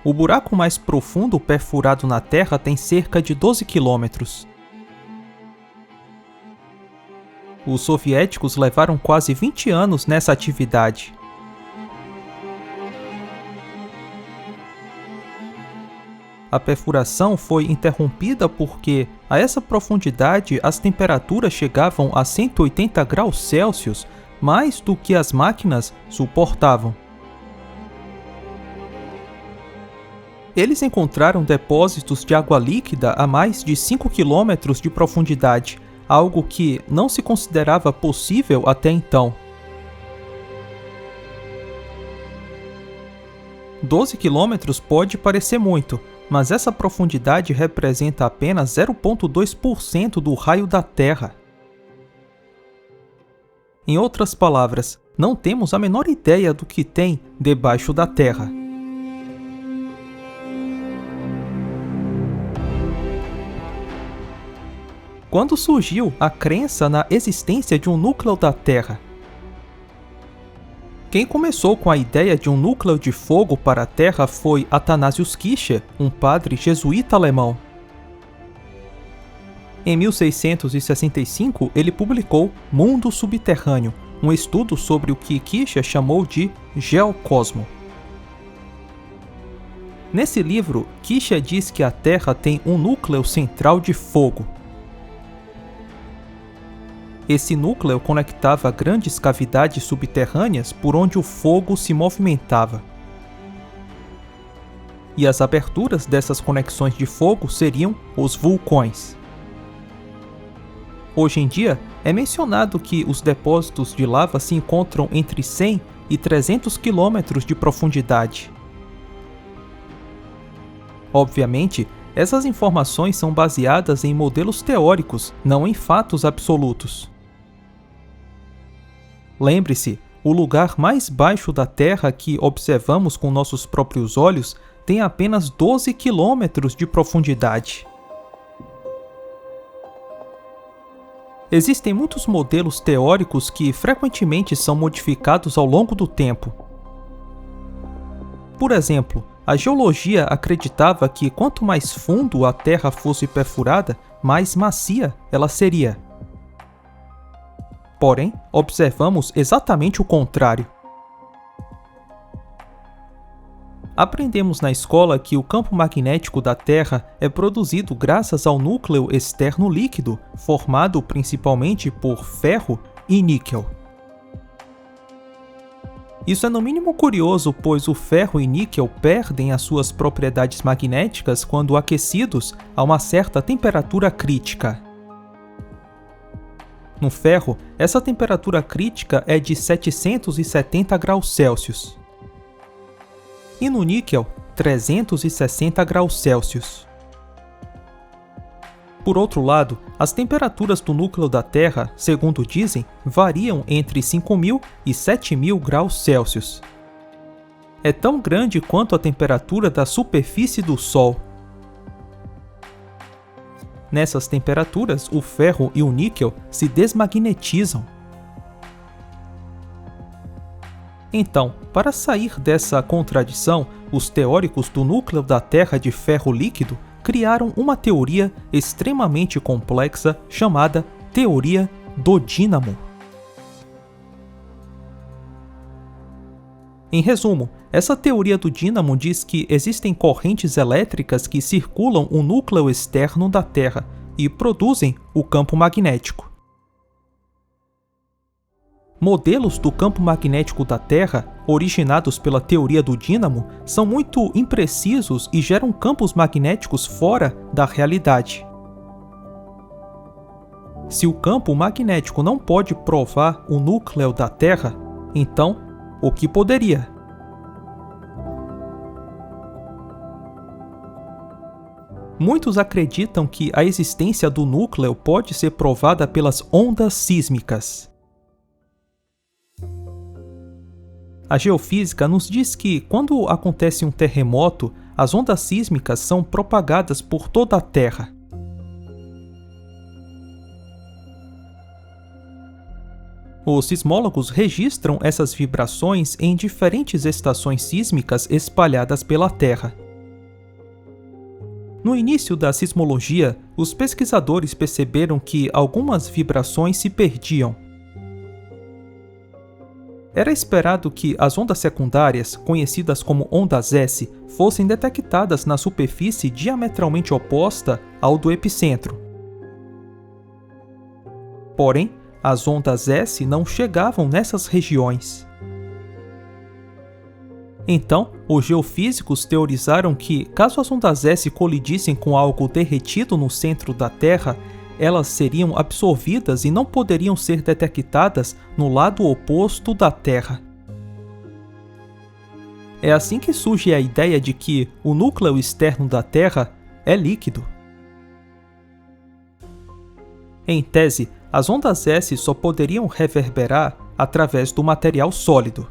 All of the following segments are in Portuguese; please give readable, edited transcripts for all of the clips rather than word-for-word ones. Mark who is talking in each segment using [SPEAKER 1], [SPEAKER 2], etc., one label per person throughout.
[SPEAKER 1] O buraco mais profundo perfurado na Terra tem cerca de 12 quilômetros. Os soviéticos levaram quase 20 anos nessa atividade. A perfuração foi interrompida porque, a essa profundidade, as temperaturas chegavam a 180 graus Celsius, mais do que as máquinas suportavam. Eles encontraram depósitos de água líquida a mais de 5 quilômetros de profundidade, algo que não se considerava possível até então. 12 quilômetros pode parecer muito, mas essa profundidade representa apenas 0,2% do raio da Terra. Em outras palavras, não temos a menor ideia do que tem debaixo da Terra. Quando surgiu a crença na existência de um núcleo da Terra? Quem começou com a ideia de um núcleo de fogo para a Terra foi Athanasius Kircher, um padre jesuíta alemão. Em 1665, ele publicou Mundo Subterrâneo, um estudo sobre o que Kircher chamou de geocosmo. Nesse livro, Kircher diz que a Terra tem um núcleo central de fogo. Esse núcleo conectava grandes cavidades subterrâneas por onde o fogo se movimentava. E as aberturas dessas conexões de fogo seriam os vulcões. Hoje em dia, é mencionado que os depósitos de lava se encontram entre 100 e 300 quilômetros de profundidade. Obviamente, essas informações são baseadas em modelos teóricos, não em fatos absolutos. Lembre-se, o lugar mais baixo da Terra que observamos com nossos próprios olhos tem apenas 12 quilômetros de profundidade. Existem muitos modelos teóricos que frequentemente são modificados ao longo do tempo. Por exemplo, a geologia acreditava que quanto mais fundo a Terra fosse perfurada, mais macia ela seria. Porém, observamos exatamente o contrário. Aprendemos na escola que o campo magnético da Terra é produzido graças ao núcleo externo líquido, formado principalmente por ferro e níquel. Isso é no mínimo curioso, pois o ferro e níquel perdem as suas propriedades magnéticas quando aquecidos a uma certa temperatura crítica. No ferro, essa temperatura crítica é de 770 graus Celsius. E no níquel, 360 graus Celsius. Por outro lado, as temperaturas do núcleo da Terra, segundo dizem, variam entre 5.000 e 7.000 graus Celsius. É tão grande quanto a temperatura da superfície do Sol. Nessas temperaturas, o ferro e o níquel se desmagnetizam. Então, para sair dessa contradição, os teóricos do núcleo da Terra de ferro líquido criaram uma teoria extremamente complexa chamada Teoria do Dínamo. Em resumo, essa teoria do dínamo diz que existem correntes elétricas que circulam o núcleo externo da Terra e produzem o campo magnético. Modelos do campo magnético da Terra, originados pela teoria do dínamo, são muito imprecisos e geram campos magnéticos fora da realidade. Se o campo magnético não pode provar o núcleo da Terra, então, o que poderia? Muitos acreditam que a existência do núcleo pode ser provada pelas ondas sísmicas. A geofísica nos diz que, quando acontece um terremoto, as ondas sísmicas são propagadas por toda a Terra. Os sismólogos registram essas vibrações em diferentes estações sísmicas espalhadas pela Terra. No início da sismologia, os pesquisadores perceberam que algumas vibrações se perdiam. Era esperado que as ondas secundárias, conhecidas como ondas S, fossem detectadas na superfície diametralmente oposta ao do epicentro. Porém, as ondas S não chegavam nessas regiões. Então, os geofísicos teorizaram que, caso as ondas S colidissem com algo derretido no centro da Terra, elas seriam absorvidas e não poderiam ser detectadas no lado oposto da Terra. É assim que surge a ideia de que o núcleo externo da Terra é líquido. Em tese, as ondas S só poderiam reverberar através do material sólido.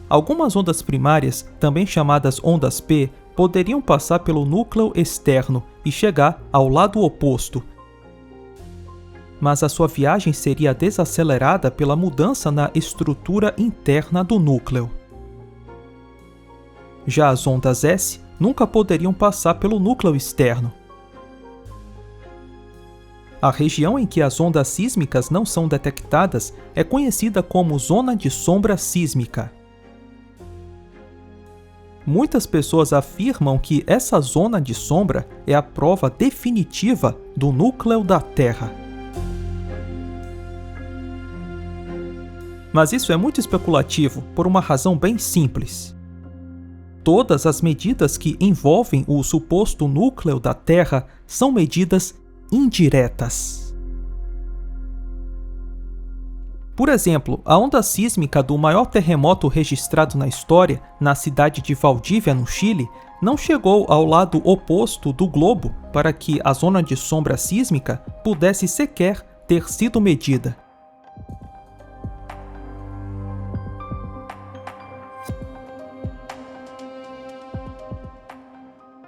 [SPEAKER 1] Algumas ondas primárias, também chamadas ondas P, poderiam passar pelo núcleo externo e chegar ao lado oposto. Mas a sua viagem seria desacelerada pela mudança na estrutura interna do núcleo. Já as ondas S nunca poderiam passar pelo núcleo externo. A região em que as ondas sísmicas não são detectadas é conhecida como zona de sombra sísmica. Muitas pessoas afirmam que essa zona de sombra é a prova definitiva do núcleo da Terra. Mas isso é muito especulativo por uma razão bem simples. Todas as medidas que envolvem o suposto núcleo da Terra são medidas indiretas. Por exemplo, a onda sísmica do maior terremoto registrado na história, na cidade de Valdívia, no Chile, não chegou ao lado oposto do globo para que a zona de sombra sísmica pudesse sequer ter sido medida.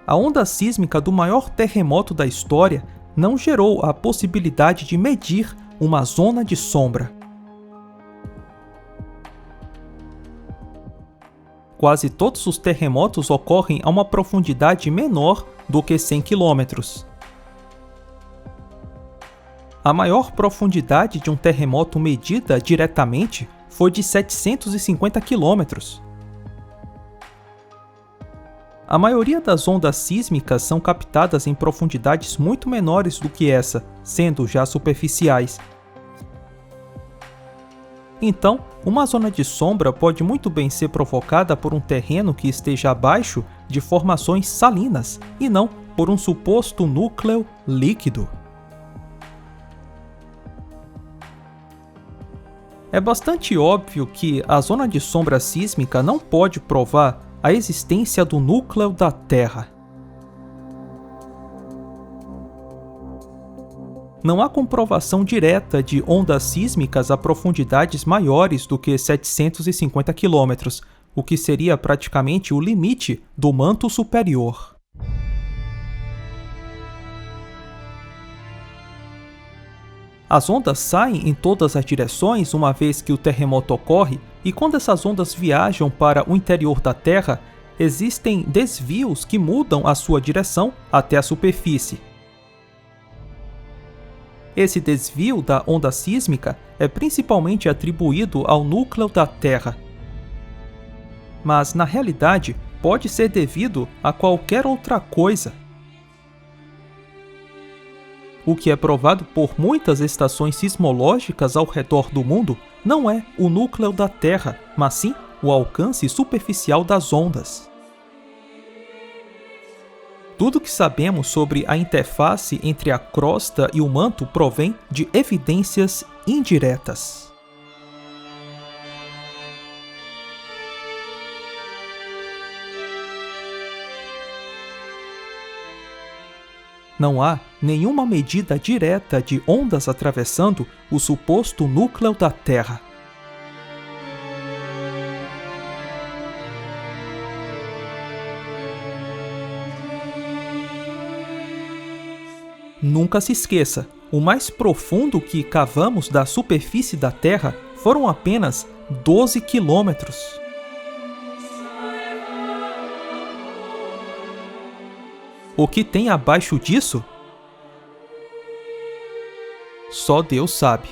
[SPEAKER 1] A onda sísmica do maior terremoto da história não gerou a possibilidade de medir uma zona de sombra. Quase todos os terremotos ocorrem a uma profundidade menor do que 100 km. A maior profundidade de um terremoto medida diretamente foi de 750 km. A maioria das ondas sísmicas são captadas em profundidades muito menores do que essa, sendo já superficiais. Então, uma zona de sombra pode muito bem ser provocada por um terreno que esteja abaixo de formações salinas, e não por um suposto núcleo líquido. É bastante óbvio que a zona de sombra sísmica não pode provar a existência do núcleo da Terra. Não há comprovação direta de ondas sísmicas a profundidades maiores do que 750 km, o que seria praticamente o limite do manto superior. As ondas saem em todas as direções uma vez que o terremoto ocorre, e quando essas ondas viajam para o interior da Terra, existem desvios que mudam a sua direção até a superfície. Esse desvio da onda sísmica é principalmente atribuído ao núcleo da Terra. Mas, na realidade, pode ser devido a qualquer outra coisa. O que é provado por muitas estações sismológicas ao redor do mundo não é o núcleo da Terra, mas sim o alcance superficial das ondas. Tudo que sabemos sobre a interface entre a crosta e o manto provém de evidências indiretas. Não há nenhuma medida direta de ondas atravessando o suposto núcleo da Terra. Nunca se esqueça, o mais profundo que cavamos da superfície da Terra foram apenas 12 quilômetros. O que tem abaixo disso? Só Deus sabe.